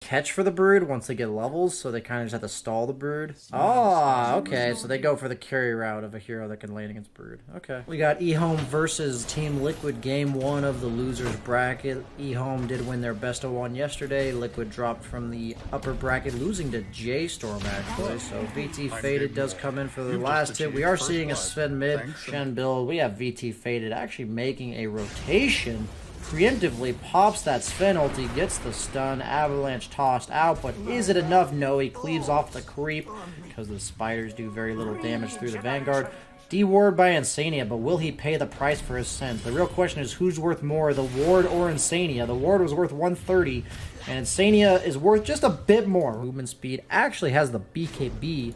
catch for the brood once they get levels, so they kind of just have to stall the brood. Oh, okay, so they go for the carry route of a hero that can lane against brood. Okay. We got Ehome versus Team Liquid game 1 of the losers bracket. Ehome did win their best of 1 yesterday. Liquid dropped from the upper bracket, losing to J-Storm actually. So VT Faded does come in for the last hit. We are seeing a Sven mid, Shen build. We have VT Faded actually making a rotation. Preemptively pops that Sven ulti, gets the stun, avalanche tossed out, but is it enough? No, he cleaves off the creep because the spiders do very little damage through the Vanguard. De-ward by Insania, but will he pay the price for his sins? The real question is who's worth more, the ward or Insania? The ward was worth 130, and Insania is worth just a bit more. Movement speed actually has the BKB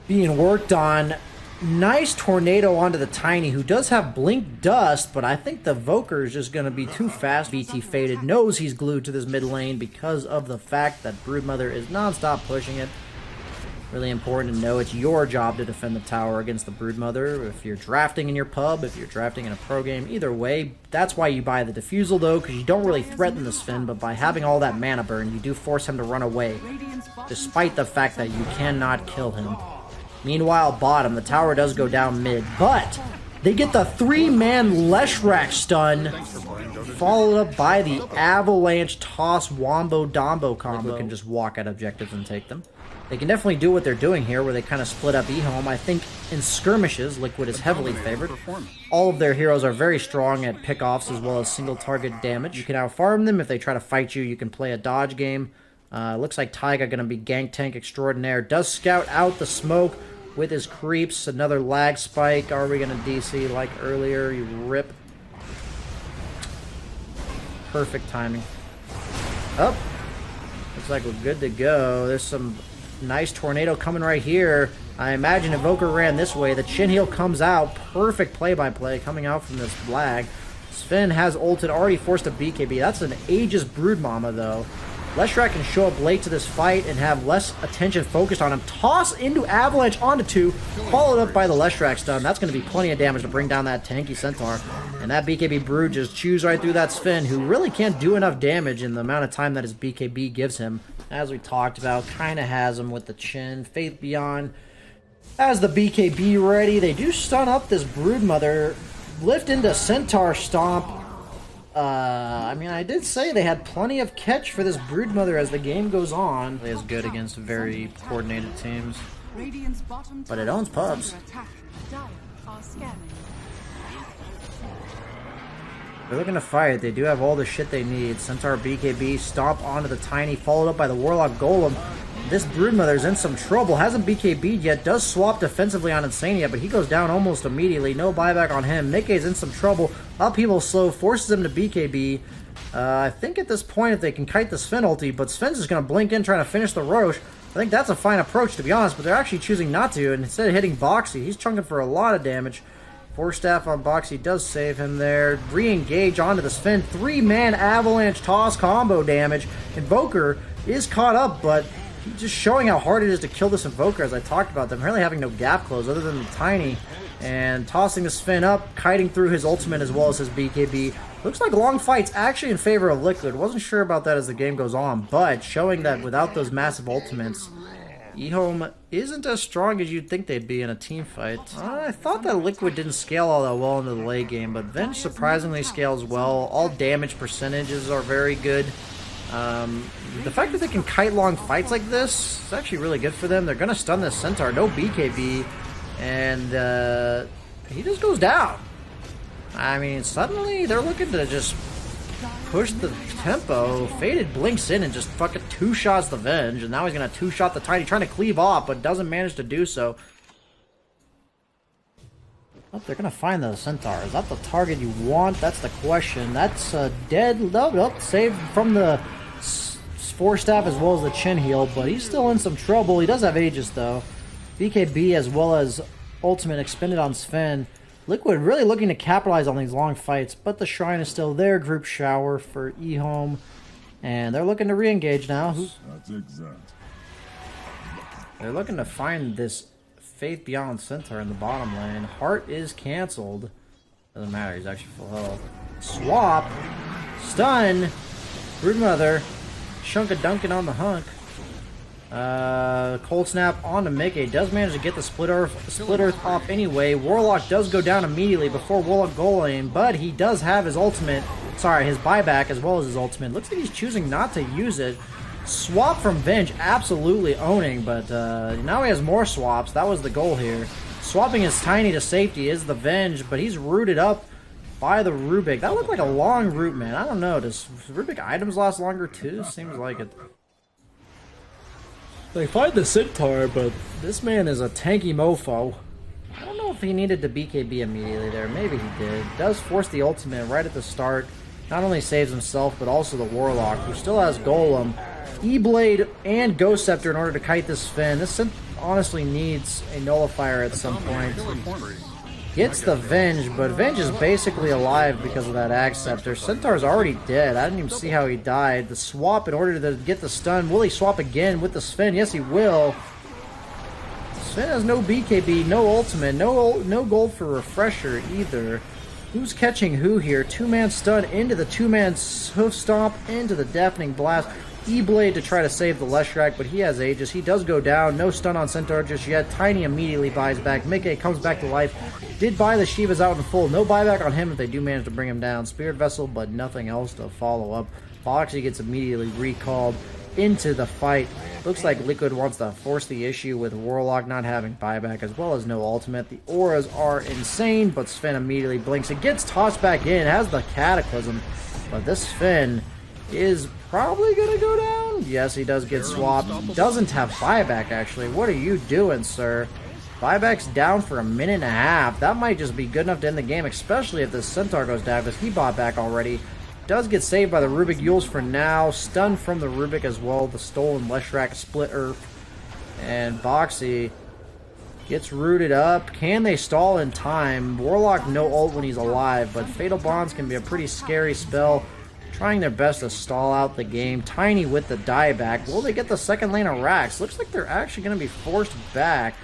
being worked on. Nice tornado onto the Tiny, who does have Blink Dust, but I think the Voker is just going to be too fast. VT Faded knows he's glued to this mid lane because of the fact that Broodmother is non-stop pushing it. Really important to know it's your job to defend the tower against the Broodmother. If you're drafting in your pub, if you're drafting in a pro game, either way, that's why you buy the Diffusal though, because you don't really threaten the Sven, but by having all that mana burn, you do force him to run away, despite the fact that you cannot kill him. Meanwhile, bottom, the tower does go down mid, but they get the 3-man Leshrac stun, followed up by the Avalanche Toss Wombo Dombo combo. Can just walk at objectives and take them. They can definitely do what they're doing here, where they kind of split up Ehome. I think in skirmishes, Liquid is heavily favored. All of their heroes are very strong at pickoffs as well as single target damage. You can outfarm them. If they try to fight you, you can play a dodge game. Looks like Taiga going to be gank tank extraordinaire. Does scout out the smoke with his creeps. Another lag spike. Are we going to DC like earlier? You rip. Perfect timing. Oh. Looks like we're good to go. There's some nice tornado coming right here. I imagine Evoker ran this way. The chin heal comes out. Perfect play-by-play coming out from this lag. Sven has ulted, already forced a BKB. That's an Aegis Brood Mama, though. Leshrac can show up late to this fight and have less attention focused on him. Toss into Avalanche onto 2, followed up by the Leshrac stun. That's going to be plenty of damage to bring down that tanky Centaur. And that BKB Brood just chews right through that Sven, who really can't do enough damage in the amount of time that his BKB gives him. As we talked about, kind of has him with the chin. Faith Beyond has the BKB ready. They do stun up this Broodmother. Lift into Centaur Stomp. I mean, I did say they had plenty of catch for this Broodmother as the game goes on. It is good against very coordinated teams. But it owns pubs. They're looking to fight. They do have all the shit they need. Centaur BKB, stomp onto the Tiny, followed up by the Warlock Golem. This Broodmother's in some trouble. Hasn't BKB'd yet. Does swap defensively on Insania, but he goes down almost immediately. No buyback on him. Nikke's in some trouble. Upheaval slow. Forces him to BKB. I think at this point, if they can kite the Sven ulti, but Sven's just going to blink in trying to finish the Roche. I think that's a fine approach, to be honest, but they're actually choosing not to. And instead of hitting Boxy, he's chunking for a lot of damage. Force Staff on Boxy does save him there. Re-engage onto the Sven. 3-man Avalanche Toss combo damage. Invoker is caught up, but just showing how hard it is to kill this Invoker, as I talked about. Them really having no gap close other than the Tiny. And tossing the Sven up, kiting through his ultimate as well as his BKB. Looks like long fights actually in favor of Liquid. Wasn't sure about that as the game goes on, but showing that without those massive ultimates, Ehome isn't as strong as you'd think they'd be in a team fight. I thought that Liquid didn't scale all that well into the late game, but Venge surprisingly scales well. All damage percentages are very good. The fact that they can kite long fights like this is actually really good for them. They're going to stun this Centaur. No BKB. And he just goes down. I mean, suddenly they're looking to just push the tempo. Faded blinks in and just fucking two-shots the Venge. And now he's going to two-shot the Tiny, trying to cleave off, but doesn't manage to do so. Oh, they're going to find the Centaur. Is that the target you want? That's the question. That's dead. Nope, saved from the Force Staff as well as the Chin Heal, but he's still in some trouble. He does have Aegis, though. BKB as well as Ultimate expended on Sven. Liquid really looking to capitalize on these long fights, but the Shrine is still there. Group Shower for Ehome. And they're looking to re-engage now. They're looking to find this Faith Beyond Centaur in the bottom lane. Heart is cancelled. Doesn't matter, he's actually full health. Swap. Stun. Broodmother. chunk of Duncan on the hunk. Cold Snap onto Mickey. Does manage to get the Split Earth off anyway. Warlock does go down immediately before Warlock Golem, but he does have his ultimate, sorry, his buyback as well as his ultimate. Looks like he's choosing not to use it. Swap from Venge, absolutely owning, but now he has more swaps. That was the goal here. Swapping his Tiny to safety is the Venge, but he's rooted up by the Rubik. That looked like a long root, man. I don't know. Does Rubik items last longer too? Seems like it. They find the Centaur, but this man is a tanky mofo. I don't know if he needed to BKB immediately there. Maybe he did. Does force the ultimate right at the start. Not only saves himself, but also the Warlock, who still has Golem, E-Blade, and Ghost Scepter in order to kite this Finn. This honestly needs a nullifier at some point. Gets the Venge, but Venge is basically alive because of that Axe Scepter. Centaur's already dead. I didn't even see how he died. The swap in order to get the stun. Will he swap again with the Sven? Yes, he will. Sven has no BKB, no ultimate, no gold for refresher either. Who's catching who here? Two-man stun into the two-man hoof stomp into the deafening blast. E-Blade to try to save the Leshrac, but he has Aegis. He does go down. No stun on Centaur just yet. Tiny immediately buys back. Mickey comes back to life. Did buy the Shivas out in full. No buyback on him if they do manage to bring him down. Spirit Vessel, but nothing else to follow up. Foxy gets immediately recalled into the fight. Looks like Liquid wants to force the issue with Warlock not having buyback as well as no ultimate. The auras are insane, but Sven immediately blinks. It gets tossed back in. Has the Cataclysm, but this Sven is probably gonna go down. Yes, he does get swapped. Doesn't have buyback, actually. What are you doing, sir? Buyback's down for a minute and a half. That might just be good enough to end the game, especially if the Centaur goes down, because he bought back already. Does get saved by the Rubik Yules for now. Stunned from the Rubik as well. The stolen Leshrac Split Earth. And Boxy gets rooted up. Can they stall in time? Warlock no ult when he's alive, but Fatal Bonds can be a pretty scary spell. Trying their best to stall out the game. Tiny with the dieback. Will they get the second lane of Rax? Looks like they're actually going to be forced back.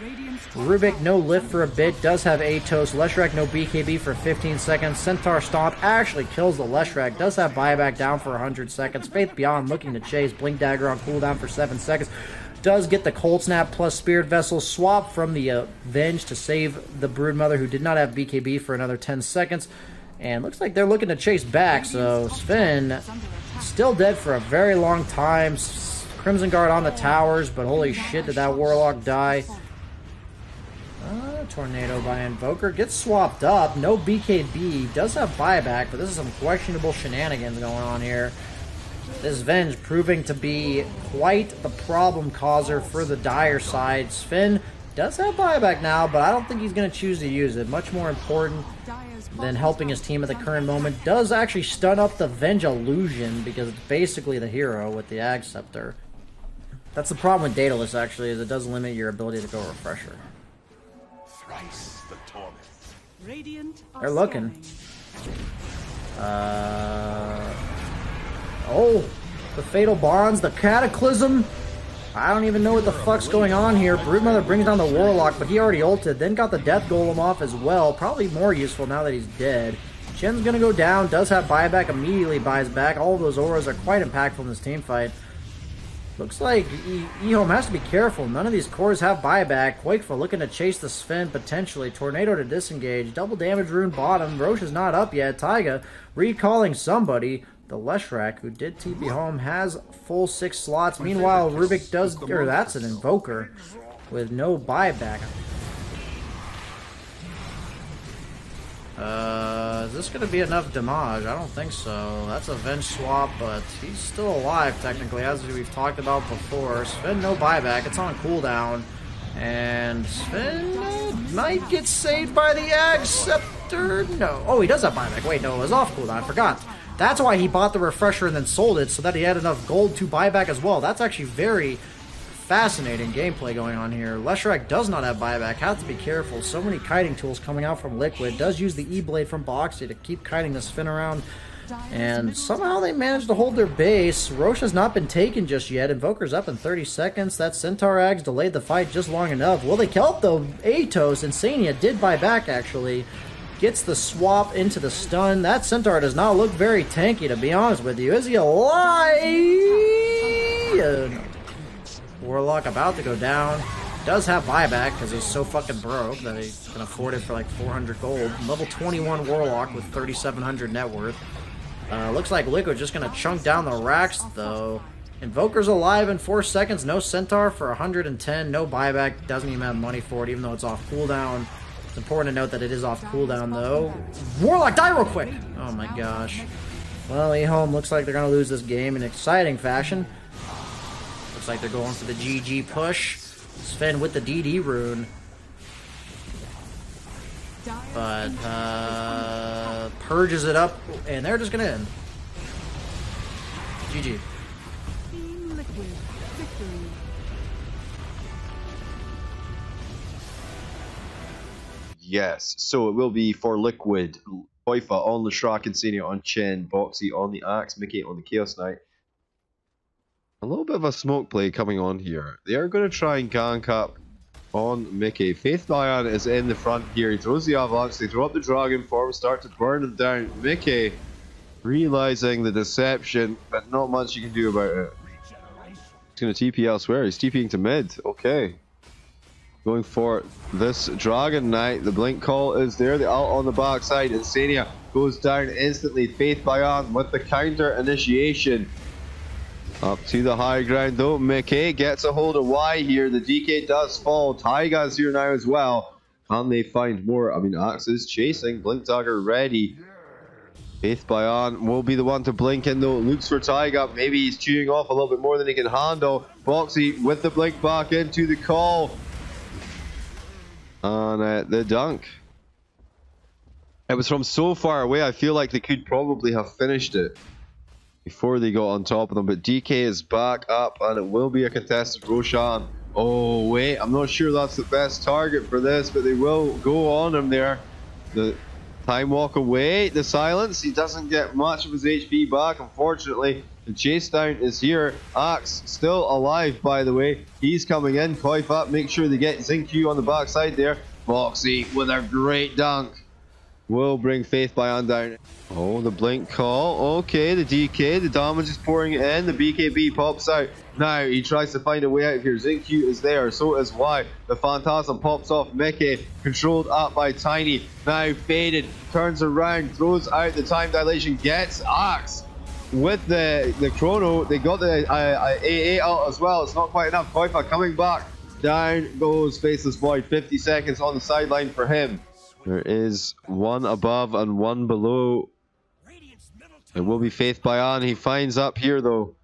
Rubik no lift for a bit. Does have Atos. Leshrac no BKB for 15 seconds. Centaur Stomp actually kills the Leshrac. Does have buyback down for 100 seconds. Faith Beyond looking to chase. Blink Dagger on cooldown for 7 seconds. Does get the Cold Snap plus Spirit Vessel. Swap from the Venge to save the Broodmother, who did not have BKB for another 10 seconds. And looks like they're looking to chase back, so Sven still dead for a very long time. Crimson Guard on the towers, but holy shit, did that Warlock die. Tornado by Invoker. Gets swapped up. No BKB. Does have buyback, but this is some questionable shenanigans going on here. This Venge proving to be quite the problem causer for the dire side. Sven does have buyback now, but I don't think he's going to choose to use it. Much more important than helping his team at the current moment. Does actually stun up the Venge Illusion because it's basically the hero with the Ag Scepter. That's the problem with Daedalus, actually, is it does limit your ability to go refresher. They're looking. Oh, the Fatal Bonds, the Cataclysm. I don't even know what the fuck's going on here. Broodmother brings down the Warlock, but he already ulted. Then got the Death Golem off as well. Probably more useful now that he's dead. Chen's gonna go down. Does have buyback. Immediately buys back. All of those auras are quite impactful in this team fight. Looks like Ehome has to be careful. None of these cores have buyback. Quakeful looking to chase the Sven potentially. Tornado to disengage. Double damage rune bottom. Roche is not up yet. Taiga recalling somebody. The Leshrac, who did TP home, has full 6 slots. Meanwhile, Rubik does, or that's an Invoker with no buyback. Is this going to be enough damage? I don't think so. That's a Venge swap, but he's still alive technically, as we've talked about before. Sven, no buyback. It's on cooldown. And Sven might get saved by the Ag Scepter. No. Oh, he does have buyback. Wait, no, it was off cooldown. I forgot. That's why he bought the refresher and then sold it, so that he had enough gold to buy back as well. That's actually very fascinating gameplay going on here. Leshrac does not have buyback. Has to be careful. So many kiting tools coming out from Liquid. Does use the E-Blade from Boxy to keep kiting the Sven around. And somehow they managed to hold their base. Roche has not been taken just yet. Invoker's up in 30 seconds. That Centaur Ags delayed the fight just long enough. Will they kill up though? Atos. Insania did buy back actually. Gets the swap into the stun. That Centaur does not look very tanky, to be honest with you. Is he alive? Warlock about to go down. Does have buyback because he's so fucking broke that he can afford it for like 400 gold. Level 21 Warlock with 3,700 net worth. Looks like Liquid just gonna chunk down the racks though. Invoker's alive in 4 seconds. No Centaur for 110. No buyback. Doesn't even have money for it even though it's off cooldown. It's important to note that it is off cooldown though. Warlock, die real quick! Oh my gosh. Well, Ehome looks like they're gonna lose this game in exciting fashion. Looks like they're going for the GG push. Sven with the DD rune. But, purges it up, and they're just gonna end. GG. Yes, so it will be for Liquid. Koifa on the Shrek and Senior on Chen, Boxy on the Axe, Mickey on the Chaos Knight. A little bit of a smoke play coming on here. They are going to try and gank up on Mickey. Faith Diane is in the front here. He throws the Avalanche. They throw up the Dragon form, start to burn them down. Mickey realizing the deception, but not much you can do about it. He's going to TP elsewhere. He's TPing to mid. Okay. Going for this Dragon Knight. The Blink Call is there. The ult on the backside. Insania goes down instantly. Faith Diane with the counter initiation. Up to the high ground though. Mickey gets a hold of Y here. The DK does fall. Taiga's here now as well. Can they find more? I mean, Axe is chasing. Blink Dagger ready. Faith Bayan will be the one to blink in though. Looks for Taiga. Maybe he's chewing off a little bit more than he can handle. Boxy with the blink back into the call. And the dunk. It was from so far away. I feel like they could probably have finished it before they got on top of them, but DK is back up and it will be a contested Roshan. Oh wait, I'm not sure that's the best target for this, but they will go on him there. The time walk away, the silence, he doesn't get much of his HP back unfortunately. The chase down is here. Axe still alive by the way. He's coming in. Koifa, make sure they get Xingqiu on the backside there. Boxy with a great dunk. Will bring Faith Bayan down. Oh, the blink call. Okay, the DK, the damage is pouring in. The BKB pops out. Now he tries to find a way out of here. Xingqiu is there, so is Y. The Phantasm pops off Mickey, controlled up by Tiny. Now faded, turns around, throws out the time dilation, gets Axe. With the chrono, they got the AA out as well. It's not quite enough. Koifa coming back. Down goes Faceless Void. 50 seconds on the sideline for him. There is one above and one below. It will be Faith Bayan. He finds up here though.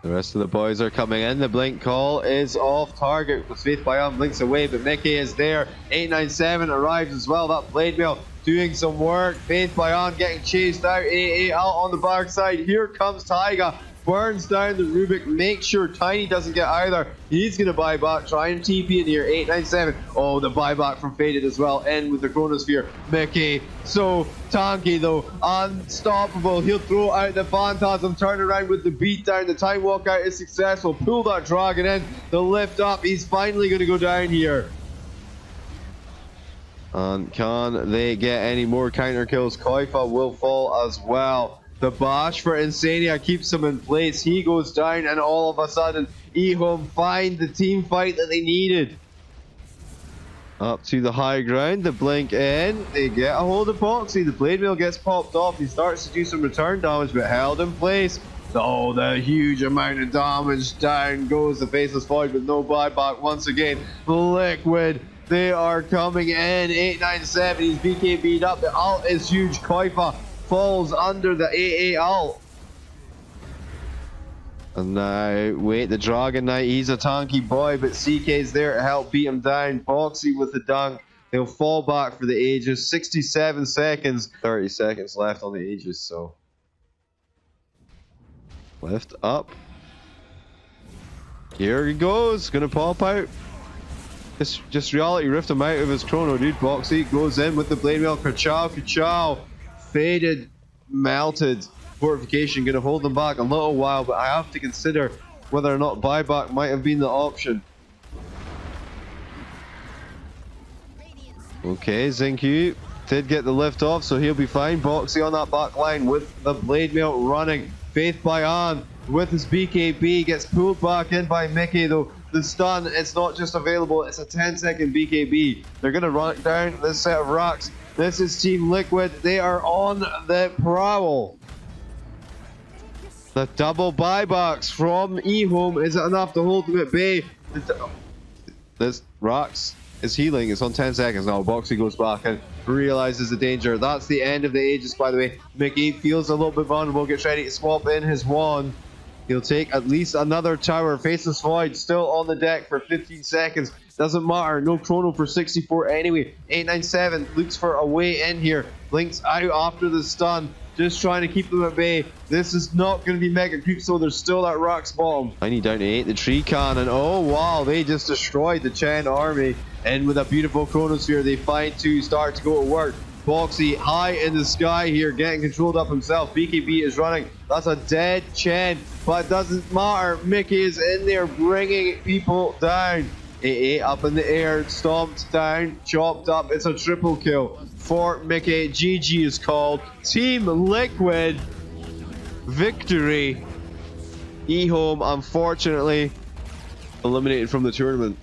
The rest of the boys are coming in. The blink call is off target because Faith Bayan blinks away, but Mickey is there. 897 arrives as well. That blade mail doing some work. Faith Bayan getting chased out. AA out on the backside. Here comes Taiga. Burns down the Rubik. Make sure Tiny doesn't get either. He's going to buy back. Try and TP in here. 897. Oh, the buyback from Faded as well. End with the Chronosphere. Mickey. So tanky though. Unstoppable. He'll throw out the Phantasm. Turn around with the beat down. The time walkout is successful. Pull that Dragon in. The lift up. He's finally going to go down here. And can they get any more counter kills? Koifa will fall as well. The bash for Insania keeps him in place. He goes down and all of a sudden Ehome find the team fight that they needed. Up to the high ground, the blink in. They get a hold of Boxy. The blade mail gets popped off. He starts to do some return damage but held in place. Oh, the huge amount of damage. Down goes the Faceless Void with no buyback once again. Liquid. They are coming in. 897. He's BKB'd up. The ult is huge. Koifa falls under the AA ult. And now, wait, the Dragon Knight, he's a tanky boy, but CK's there to help beat him down. Boxy with the dunk. He'll fall back for the Aegis. 67 seconds. 30 seconds left on the Aegis, so. Lift up. Here he goes. Gonna pop out. Just reality rift him out of his chrono, dude. Boxy goes in with the blade mail. Ka-chow. Faded, melted. Fortification gonna hold them back a little while, but I have to consider whether or not buyback might have been the option. Okay, Xingqiu did get the lift off, so he'll be fine. Boxy on that back line with the blade mail running. Faith Bayan with his BKB. Gets pulled back in by Mickey though. The stun, it's not just available, it's a 10-second BKB. They're going to run it down this set of rocks. This is Team Liquid. They are on the prowl. The double buybacks from Ehome. Is it enough to hold them at bay? This rocks is healing. It's on 10 seconds now. Boxy goes back and realizes the danger. That's the end of the Aegis, by the way. Mickey feels a little bit vulnerable. Gets ready to swap in his wand. He'll take at least another tower. Faceless Void still on the deck for 15 seconds. Doesn't matter. No chrono for 64 anyway. 897 looks for a way in here. Blinks out after the stun. Just trying to keep them at bay. This is not going to be mega creep, so there's still that Rock's bottom. Tiny down to 8. The tree cannon. Oh wow, they just destroyed the Chen army. And with a beautiful chronosphere, they find to start to go to work. Boxy high in the sky here, getting controlled up himself. BKB is running. That's a dead Chen, but it doesn't matter. Mickey is in there bringing people down. 8-8 up in the air, stomped down, chopped up. It's a triple kill for Mickey. GG is called. Team Liquid victory. Ehome, unfortunately, eliminated from the tournament.